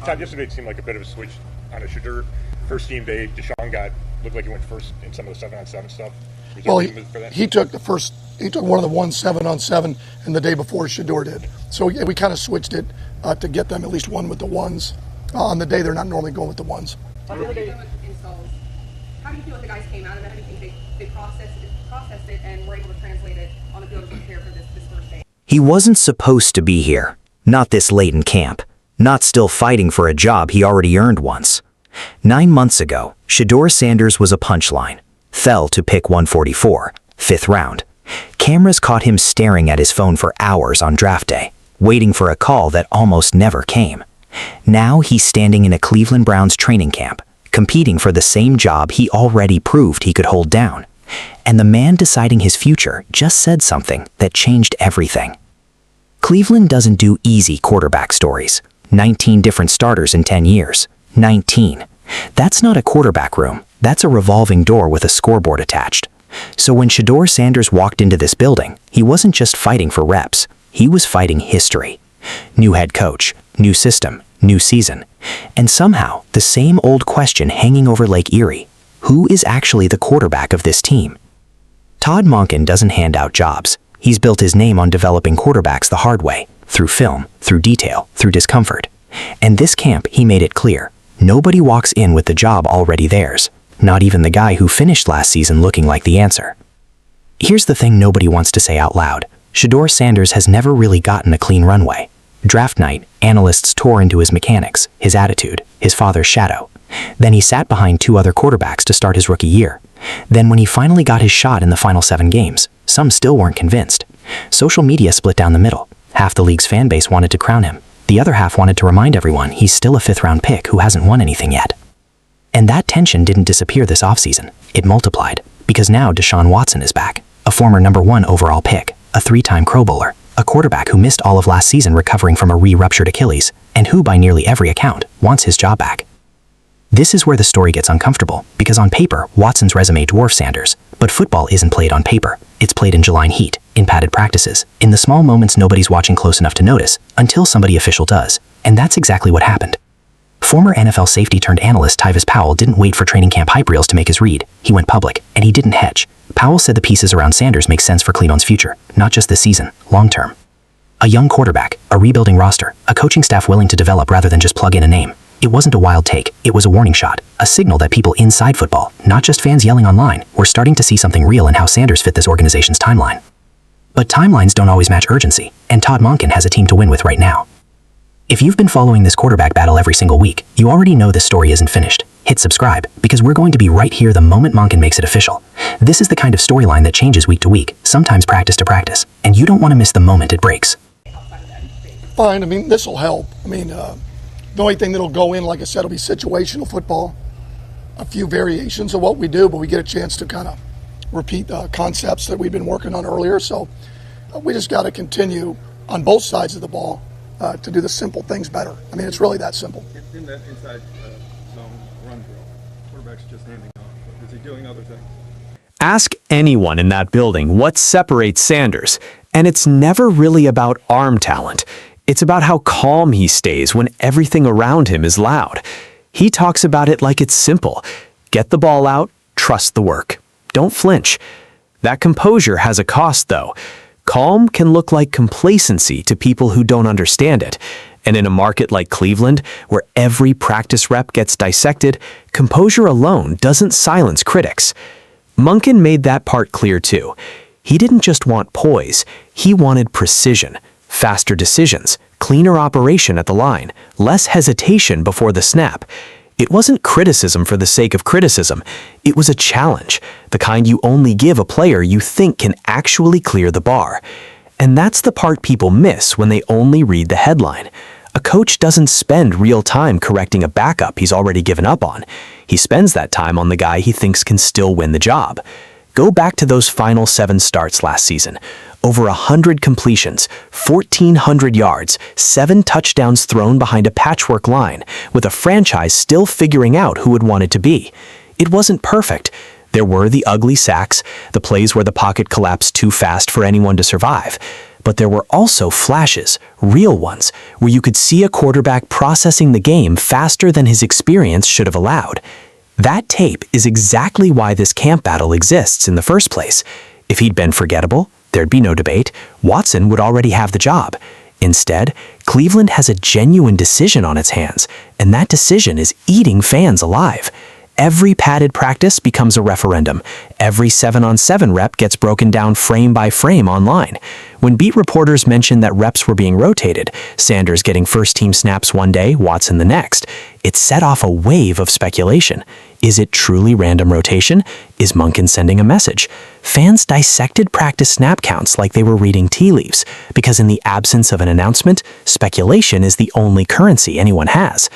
Todd, yesterday it seemed like a bit of a switch on a Shedeur. First game day, Deshaun looked like he went first in some of the 7-on-7 stuff. Well, he took one of the 7-on-7, and the day before Shedeur did. So we kind of switched it to get them at least one with the ones on the day they're not normally going with the ones. How do you feel like the guys came out of it? How do you think they processed it and were able to translate it on the field to prepare for this first day? He wasn't supposed to be here. Not this late in camp. Not still fighting for a job he already earned once. 9 months ago, Shedeur Sanders was a punchline. Fell to pick 144, 5th round. Cameras caught him staring at his phone for hours on draft day, waiting for a call that almost never came. Now he's standing in a Cleveland Browns training camp, competing for the same job he already proved he could hold down. And the man deciding his future just said something that changed everything. Cleveland doesn't do easy quarterback stories. 19 different starters in 10 years. 19. That's not a quarterback room. That's a revolving door with a scoreboard attached. So when Shedeur Sanders walked into this building, he wasn't just fighting for reps. He was fighting history. New head coach, new system, new season. And somehow, the same old question hanging over Lake Erie. Who is actually the quarterback of this team? Todd Monken doesn't hand out jobs. He's built his name on developing quarterbacks the hard way, through film, through detail, through discomfort. And this camp, he made it clear. Nobody walks in with the job already theirs. Not even the guy who finished last season looking like the answer. Here's the thing nobody wants to say out loud. Shedeur Sanders has never really gotten a clean runway. Draft night, analysts tore into his mechanics, his attitude, his father's shadow. Then he sat behind 2 other quarterbacks to start his rookie year. Then when he finally got his shot in the final 7 games, some still weren't convinced. Social media split down the middle. Half the league's fan base wanted to crown him. The other half wanted to remind everyone he's still a 5th-round pick who hasn't won anything yet. And that tension didn't disappear this offseason. It multiplied, because now Deshaun Watson is back, a former number 1 overall pick, a 3-time Pro Bowler, a quarterback who missed all of last season recovering from a re-ruptured Achilles, and who, by nearly every account, wants his job back. This is where the story gets uncomfortable, because on paper, Watson's resume dwarfs Sanders, but football isn't played on paper. It's played in July heat, in padded practices, in the small moments nobody's watching close enough to notice, until somebody official does. And that's exactly what happened. Former NFL safety-turned-analyst Tyvis Powell didn't wait for training camp hype reels to make his read. He went public, and he didn't hedge. Powell said the pieces around Sanders make sense for Cleveland's future, not just this season, long-term. A young quarterback, a rebuilding roster, a coaching staff willing to develop rather than just plug in a name. It wasn't a wild take, it was a warning shot, a signal that people inside football, not just fans yelling online, were starting to see something real in how Sanders fit this organization's timeline. But timelines don't always match urgency, and Todd Monken has a team to win with right now. If you've been following this quarterback battle every single week, you already know this story isn't finished. Hit subscribe, because we're going to be right here the moment Monken makes it official. This is the kind of storyline that changes week to week, sometimes practice to practice, and you don't want to miss the moment it breaks. Fine, this will help. The only thing that'll go in, like I said, will be situational football. A few variations of what we do, but we get a chance to kind of repeat the concepts that we've been working on earlier. So we just got to continue on both sides of the ball to do the simple things better. It's really that simple. In that inside zone run drill, quarterback's just handing off. Is he doing other things? Ask anyone in that building what separates Sanders, and it's never really about arm talent. It's about how calm he stays when everything around him is loud. He talks about it like it's simple. Get the ball out, trust the work. Don't flinch. That composure has a cost, though. Calm can look like complacency to people who don't understand it. And in a market like Cleveland, where every practice rep gets dissected, composure alone doesn't silence critics. Monkin made that part clear, too. He didn't just want poise, he wanted precision. Faster decisions, cleaner operation at the line, less hesitation before the snap. It wasn't criticism for the sake of criticism. It was a challenge, the kind you only give a player you think can actually clear the bar. And that's the part people miss when they only read the headline. A coach doesn't spend real time correcting a backup he's already given up on. He spends that time on the guy he thinks can still win the job. Go back to those final 7 starts last season. Over 100 completions, 1,400 yards, 7 touchdowns thrown behind a patchwork line, with a franchise still figuring out who it wanted to be. It wasn't perfect. There were the ugly sacks, the plays where the pocket collapsed too fast for anyone to survive. But there were also flashes, real ones, where you could see a quarterback processing the game faster than his experience should have allowed. That tape is exactly why this camp battle exists in the first place. If he'd been forgettable, there'd be no debate. Watson would already have the job. Instead, Cleveland has a genuine decision on its hands, and that decision is eating fans alive. Every padded practice becomes a referendum. Every 7-on-7 rep gets broken down frame by frame online. When beat reporters mentioned that reps were being rotated, Sanders getting first-team snaps one day, Watson the next, it set off a wave of speculation. Is it truly random rotation? Is Monkin sending a message? Fans dissected practice snap counts like they were reading tea leaves, because in the absence of an announcement, speculation is the only currency anyone has.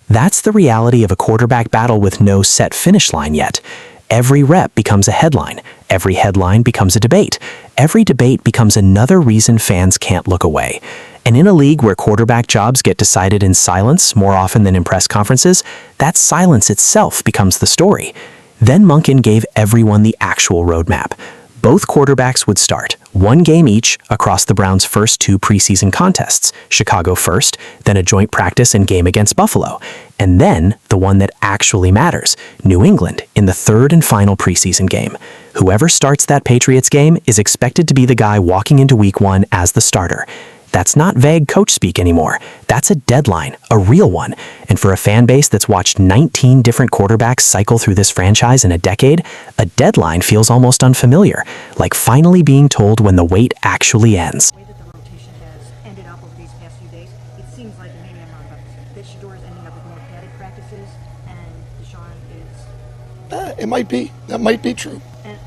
That's the reality of a quarterback battle with no set finish line yet. Every rep becomes a headline. Every headline becomes a debate. Every debate becomes another reason fans can't look away. And in a league where quarterback jobs get decided in silence more often than in press conferences, that silence itself becomes the story. Then Monkin gave everyone the actual roadmap. Both quarterbacks would start, one game each, across the Browns' first 2 preseason contests, Chicago first, then a joint practice and game against Buffalo, and then the one that actually matters, New England, in the 3rd and final preseason game. Whoever starts that Patriots game is expected to be the guy walking into Week 1 as the starter. That's not vague coach speak anymore. That's a deadline, a real one. And for a fan base that's watched 19 different quarterbacks cycle through this franchise in a decade, a deadline feels almost unfamiliar, like finally being told when the wait actually ends. The way that the rotation has ended up over these past few days, it seems like, and maybe I'm wrong about this, that Shedeur is ending up with more padded practices, and Deshaun is... It might be. That might be true.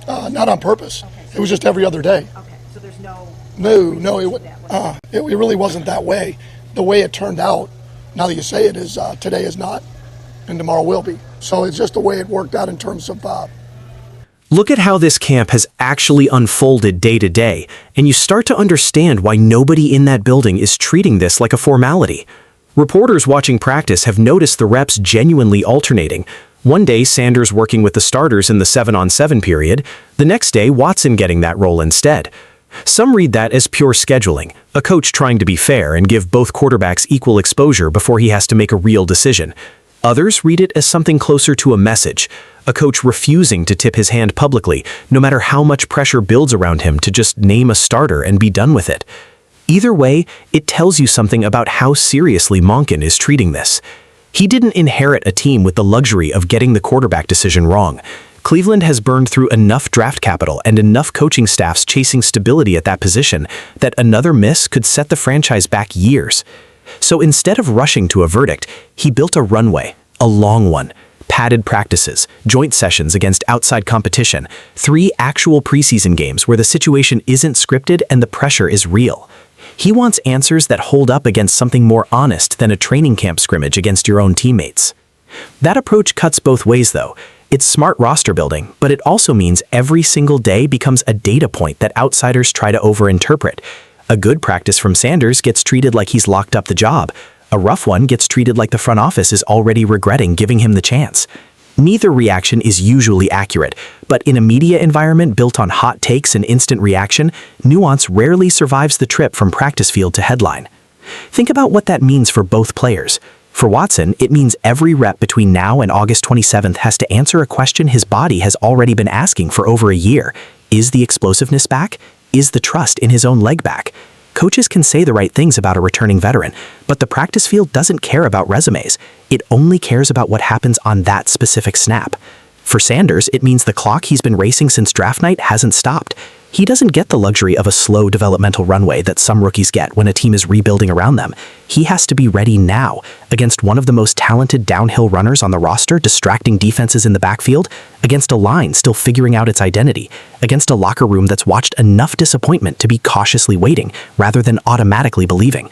Not on purpose. Okay, so it was just every other day. Okay, so there's no... No, it really wasn't that way. The way it turned out, now that you say it, is today is not, and tomorrow will be. So it's just the way it worked out in terms of... Look at how this camp has actually unfolded day to day, and you start to understand why nobody in that building is treating this like a formality. Reporters watching practice have noticed the reps genuinely alternating. One day, Sanders working with the starters in the 7-on-7 period, the next day, Watson getting that role instead. Some read that as pure scheduling, a coach trying to be fair and give both quarterbacks equal exposure before he has to make a real decision. Others read it as something closer to a message, a coach refusing to tip his hand publicly, no matter how much pressure builds around him to just name a starter and be done with it. Either way, it tells you something about how seriously Monkin is treating this. He didn't inherit a team with the luxury of getting the quarterback decision wrong. Cleveland has burned through enough draft capital and enough coaching staffs chasing stability at that position that another miss could set the franchise back years. So instead of rushing to a verdict, he built a runway, a long one, padded practices, joint sessions against outside competition, 3 actual preseason games where the situation isn't scripted and the pressure is real. He wants answers that hold up against something more honest than a training camp scrimmage against your own teammates. That approach cuts both ways, though. It's smart roster building, but it also means every single day becomes a data point that outsiders try to overinterpret. A good practice from Sanders gets treated like he's locked up the job. A rough one gets treated like the front office is already regretting giving him the chance. Neither reaction is usually accurate, but in a media environment built on hot takes and instant reaction, nuance rarely survives the trip from practice field to headline. Think about what that means for both players. For Watson, it means every rep between now and August 27th has to answer a question his body has already been asking for over a year. Is the explosiveness back? Is the trust in his own leg back? Coaches can say the right things about a returning veteran, but the practice field doesn't care about resumes. It only cares about what happens on that specific snap. For Sanders, it means the clock he's been racing since draft night hasn't stopped. He doesn't get the luxury of a slow developmental runway that some rookies get when a team is rebuilding around them. He has to be ready now against one of the most talented downhill runners on the roster, distracting defenses in the backfield, against a line still figuring out its identity, against a locker room that's watched enough disappointment to be cautiously waiting rather than automatically believing.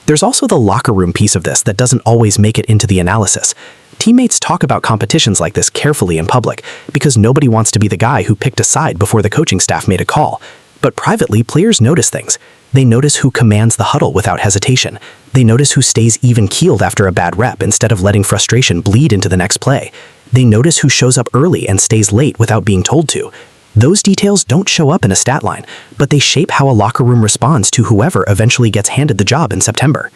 There's also the locker room piece of this that doesn't always make it into the analysis. Teammates talk about competitions like this carefully in public because nobody wants to be the guy who picked a side before the coaching staff made a call. But privately, players notice things. They notice who commands the huddle without hesitation. They notice who stays even-keeled after a bad rep instead of letting frustration bleed into the next play. They notice who shows up early and stays late without being told to. Those details don't show up in a stat line, but they shape how a locker room responds to whoever eventually gets handed the job in September.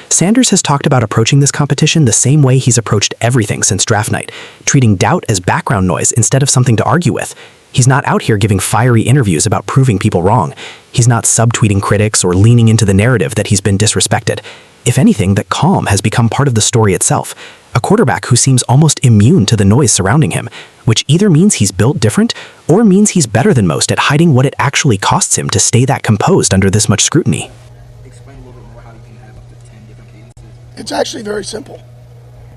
Sanders has talked about approaching this competition the same way he's approached everything since draft night, treating doubt as background noise instead of something to argue with. He's not out here giving fiery interviews about proving people wrong. He's not subtweeting critics or leaning into the narrative that he's been disrespected. If anything, that calm has become part of the story itself. A quarterback who seems almost immune to the noise surrounding him, which either means he's built different or means he's better than most at hiding what it actually costs him to stay that composed under this much scrutiny. Explain a little bit more how you can have up to 10 different cadences. It's actually very simple,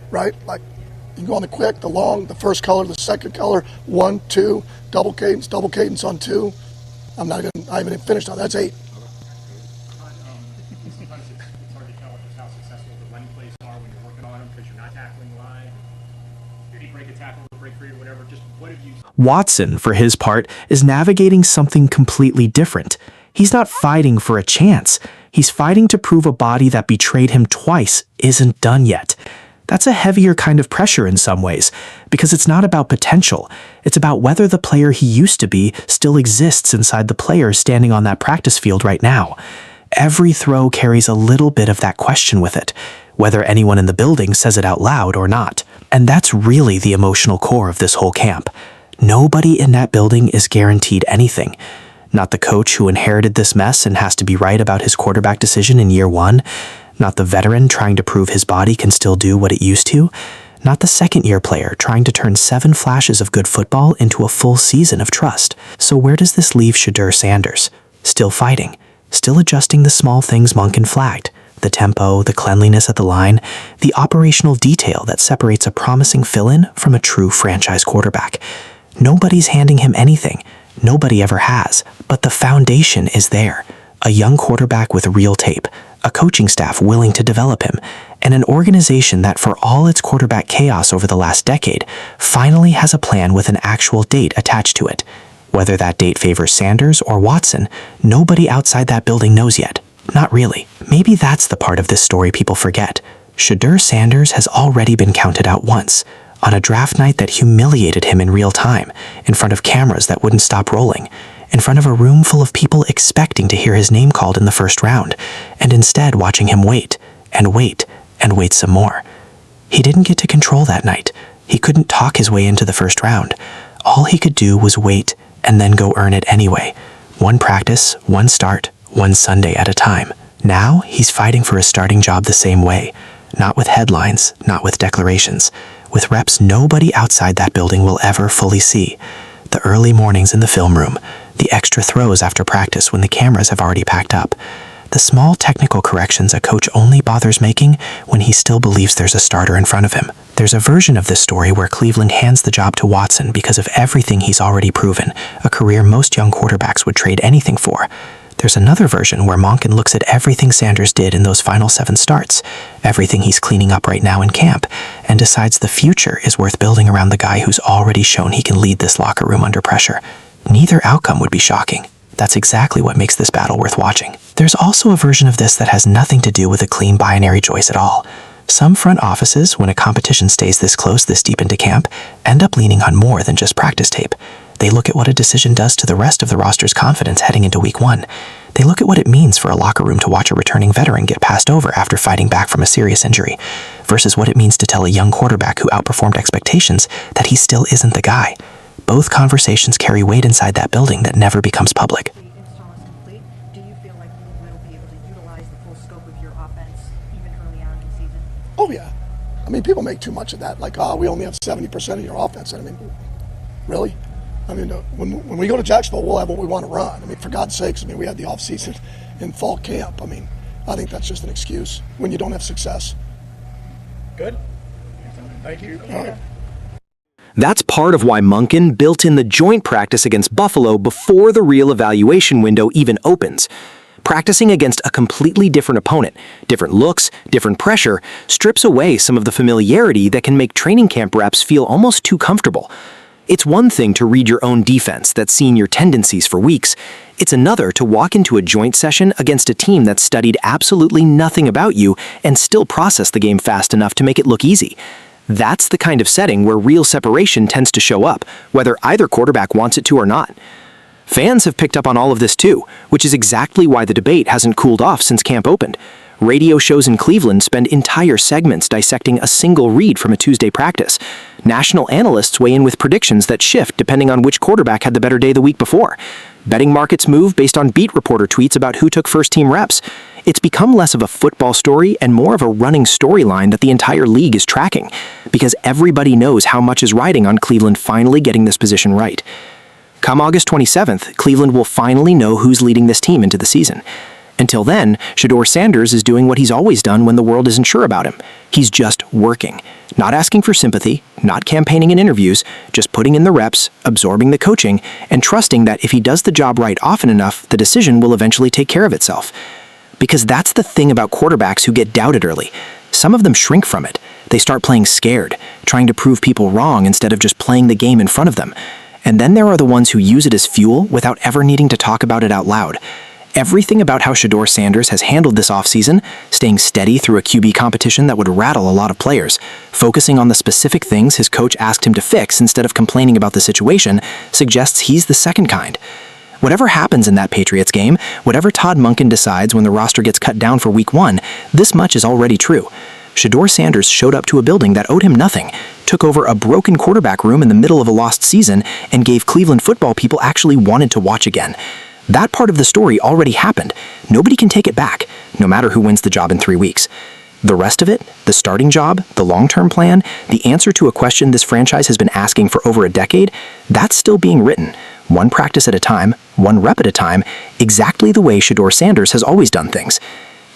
right? Like, you can go on the quick, the long, the first color, the second color, 1, 2, double cadence on 2. I haven't even finished on that. That's 8. Sometimes it's hard to tell just how successful the running plays are when you're working on them because you're not tackling live. Did he break a tackle or break free or whatever? Just what have you... Watson, for his part, is navigating something completely different. He's not fighting for a chance. He's fighting to prove a body that betrayed him twice isn't done yet. That's a heavier kind of pressure in some ways, because it's not about potential. It's about whether the player he used to be still exists inside the player standing on that practice field right now. Every throw carries a little bit of that question with it, whether anyone in the building says it out loud or not. And that's really the emotional core of this whole camp. Nobody in that building is guaranteed anything. Not the coach who inherited this mess and has to be right about his quarterback decision in year 1. Not the veteran trying to prove his body can still do what it used to. Not the second-year player trying to turn 7 flashes of good football into a full season of trust. So where does this leave Shedeur Sanders? Still fighting. Still adjusting the small things Monkin flagged. The tempo, the cleanliness at the line, the operational detail that separates a promising fill-in from a true franchise quarterback. Nobody's handing him anything. Nobody ever has. But the foundation is there. A young quarterback with real tape, a coaching staff willing to develop him, and an organization that, for all its quarterback chaos over the last decade, finally has a plan with an actual date attached to it. Whether that date favors Sanders or Watson, nobody outside that building knows yet. Not really. Maybe that's the part of this story people forget. Shedeur Sanders has already been counted out once, on a draft night that humiliated him in real time, in front of cameras that wouldn't stop rolling, in front of a room full of people expecting to hear his name called in the first round, and instead watching him wait, and wait, and wait some more. He didn't get to control that night. He couldn't talk his way into the first round. All he could do was wait, and then go earn it anyway. One practice, one start, one Sunday at a time. Now, he's fighting for a starting job the same way. Not with headlines, not with declarations. With reps nobody outside that building will ever fully see. The early mornings in the film room, the extra throws after practice when the cameras have already packed up, the small technical corrections a coach only bothers making when he still believes there's a starter in front of him. There's a version of this story where Cleveland hands the job to Watson because of everything he's already proven, a career most young quarterbacks would trade anything for. There's another version where Monkin looks at everything Sanders did in those final 7 starts, everything he's cleaning up right now in camp, and decides the future is worth building around the guy who's already shown he can lead this locker room under pressure. Neither outcome would be shocking. That's exactly what makes this battle worth watching. There's also a version of this that has nothing to do with a clean binary choice at all. Some front offices, when a competition stays this close this deep into camp, end up leaning on more than just practice tape. They look at what a decision does to the rest of the roster's confidence heading into week 1. They look at what it means for a locker room to watch a returning veteran get passed over after fighting back from a serious injury, versus what it means to tell a young quarterback who outperformed expectations that he still isn't the guy. Both conversations carry weight inside that building that never becomes public. The install is complete. Do you feel like you will be able to utilize the full scope of your offense even early on in the season? Oh, yeah. I mean, people make too much of that. Like, we only have 70% of your offense. I mean, really? I mean, when we go to Jacksonville, we'll have what we want to run. I mean, for God's sakes, I mean, we had the off-season in fall camp. I mean, I think that's just an excuse when you don't have success. Good. Thank you. All right. That's part of why Monkin built in the joint practice against Buffalo before the real evaluation window even opens. Practicing against a completely different opponent, different looks, different pressure, strips away some of the familiarity that can make training camp reps feel almost too comfortable. It's one thing to read your own defense that's seen your tendencies for weeks. It's another to walk into a joint session against a team that's studied absolutely nothing about you and still process the game fast enough to make it look easy. That's the kind of setting where real separation tends to show up, whether either quarterback wants it to or not. Fans have picked up on all of this too, which is exactly why the debate hasn't cooled off since camp opened. Radio shows in Cleveland spend entire segments dissecting a single read from a Tuesday practice. National analysts weigh in with predictions that shift depending on which quarterback had the better day the week before. Betting markets move based on beat reporter tweets about who took first-team reps. It's become less of a football story and more of a running storyline that the entire league is tracking, because everybody knows how much is riding on Cleveland finally getting this position right. Come August 27th, Cleveland will finally know who's leading this team into the season. Until then, Shedeur Sanders is doing what he's always done when the world isn't sure about him. He's just working. Not asking for sympathy, not campaigning in interviews, just putting in the reps, absorbing the coaching, and trusting that if he does the job right often enough, the decision will eventually take care of itself. Because that's the thing about quarterbacks who get doubted early. Some of them shrink from it. They start playing scared, trying to prove people wrong instead of just playing the game in front of them. And then there are the ones who use it as fuel without ever needing to talk about it out loud. Everything about how Shedeur Sanders has handled this offseason, staying steady through a QB competition that would rattle a lot of players, focusing on the specific things his coach asked him to fix instead of complaining about the situation, suggests he's the second kind. Whatever happens in that Patriots game, whatever Todd Monken decides when the roster gets cut down for Week 1, this much is already true. Shedeur Sanders showed up to a building that owed him nothing, took over a broken quarterback room in the middle of a lost season, and gave Cleveland football people actually wanted to watch again. That part of the story already happened. Nobody can take it back, no matter who wins the job in 3 weeks. The rest of it, the starting job, the long-term plan, the answer to a question this franchise has been asking for over a decade, that's still being written, one practice at a time, one rep at a time, exactly the way Shedeur Sanders has always done things.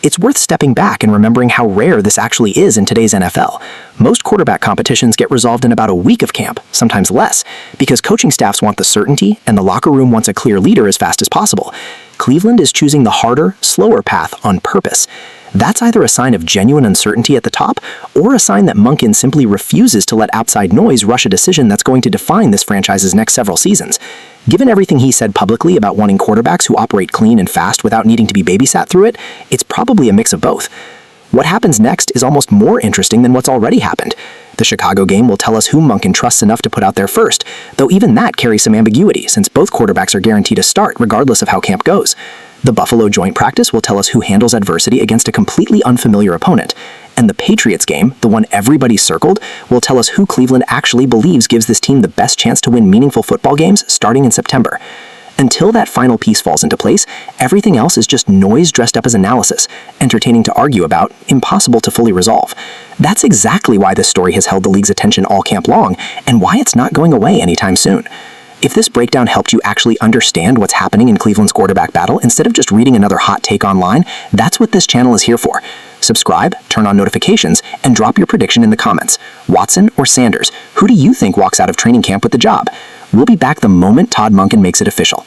It's worth stepping back and remembering how rare this actually is in today's NFL. Most quarterback competitions get resolved in about a week of camp, sometimes less, because coaching staffs want the certainty and the locker room wants a clear leader as fast as possible. Cleveland is choosing the harder, slower path on purpose. That's either a sign of genuine uncertainty at the top, or a sign that Monkin simply refuses to let outside noise rush a decision that's going to define this franchise's next several seasons. Given everything he said publicly about wanting quarterbacks who operate clean and fast without needing to be babysat through it, it's probably a mix of both. What happens next is almost more interesting than what's already happened. The Chicago game will tell us who Monkin trusts enough to put out there first, though even that carries some ambiguity since both quarterbacks are guaranteed a start regardless of how camp goes. The Buffalo joint practice will tell us who handles adversity against a completely unfamiliar opponent. And the Patriots game, the one everybody circled, will tell us who Cleveland actually believes gives this team the best chance to win meaningful football games starting in September. Until that final piece falls into place, everything else is just noise dressed up as analysis, entertaining to argue about, impossible to fully resolve. That's exactly why this story has held the league's attention all camp long, and why it's not going away anytime soon. If this breakdown helped you actually understand what's happening in Cleveland's quarterback battle instead of just reading another hot take online, that's what this channel is here for. Subscribe, turn on notifications, and drop your prediction in the comments. Watson or Sanders, who do you think walks out of training camp with the job? We'll be back the moment Todd Monken makes it official.